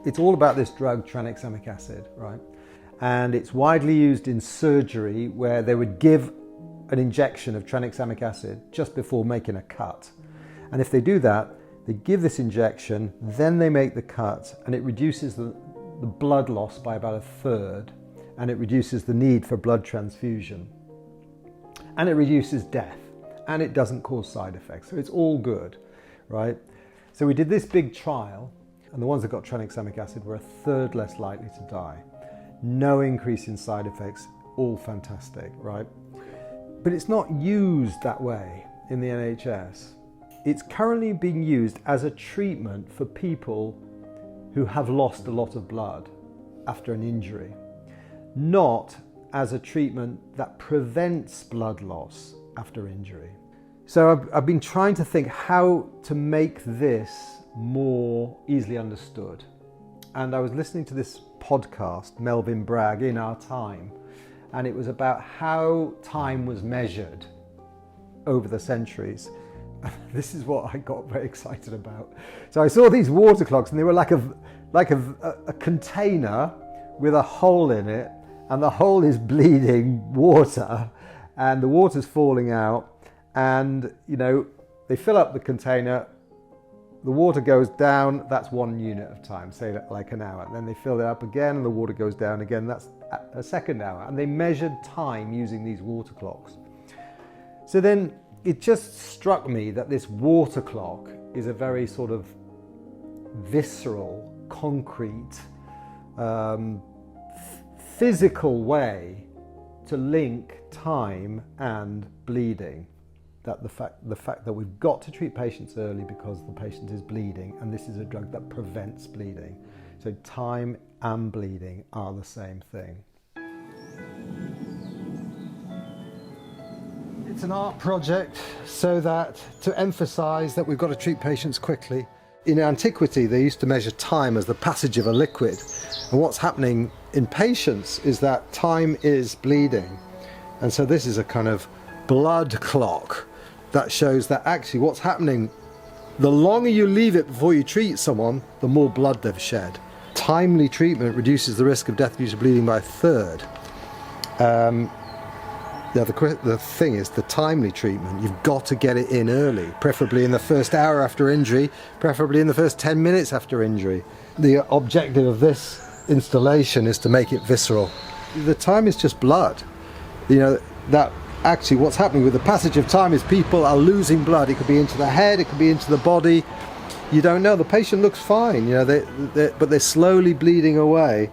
It's all about this drug, tranexamic acid, right? And it's widely used in surgery where they would give an injection of tranexamic acid just before making a cut. And if they do that, they give this injection, then they make the cut, and it reduces the blood loss by about 1/3, and it reduces the need for blood transfusion. And it reduces death, and it doesn't cause side effects. So it's all good, right? So we did this big trial, and the ones that got tranexamic acid were 1/3 less likely to die. No increase in side effects, all fantastic, right? But it's not used that way in the NHS. It's currently being used as a treatment for people who have lost a lot of blood after an injury, not as a treatment that prevents blood loss after injury. So I've been trying to think how to make this more easily understood. And I was listening to this podcast, Melvin Bragg, In Our Time, and it was about how time was measured over the centuries. This is what I got very excited about. So I saw these water clocks, and they were like a container with a hole in it, and the hole is bleeding water, and the water's falling out, and they fill up the container, the water goes down, that's 1 unit of time, say like an hour. And then they fill it up again and the water goes down again, that's a second hour. And they measured time using these water clocks. So then it just struck me that this water clock is a very sort of visceral, concrete, physical way to link time and bleeding. That the fact that we've got to treat patients early because the patient is bleeding, and this is a drug that prevents bleeding. So time and bleeding are the same thing. It's an art project so that to emphasize that we've got to treat patients quickly. In antiquity, they used to measure time as the passage of a liquid. And what's happening in patients is that time is bleeding. And so this is a kind of blood clock that shows that actually what's happening, the longer you leave it before you treat someone, the more blood they've shed. Timely treatment reduces the risk of death due to bleeding by 1/3. The thing is, the timely treatment, you've got to get it in early, preferably in the first hour after injury, preferably in the first 10 minutes after injury. The objective of this installation is to make it visceral. The time is just blood. That actually what's happening with the passage of time is people are losing blood. It could be into the head, it could be into the body. You don't know. The patient looks fine, but they're slowly bleeding away.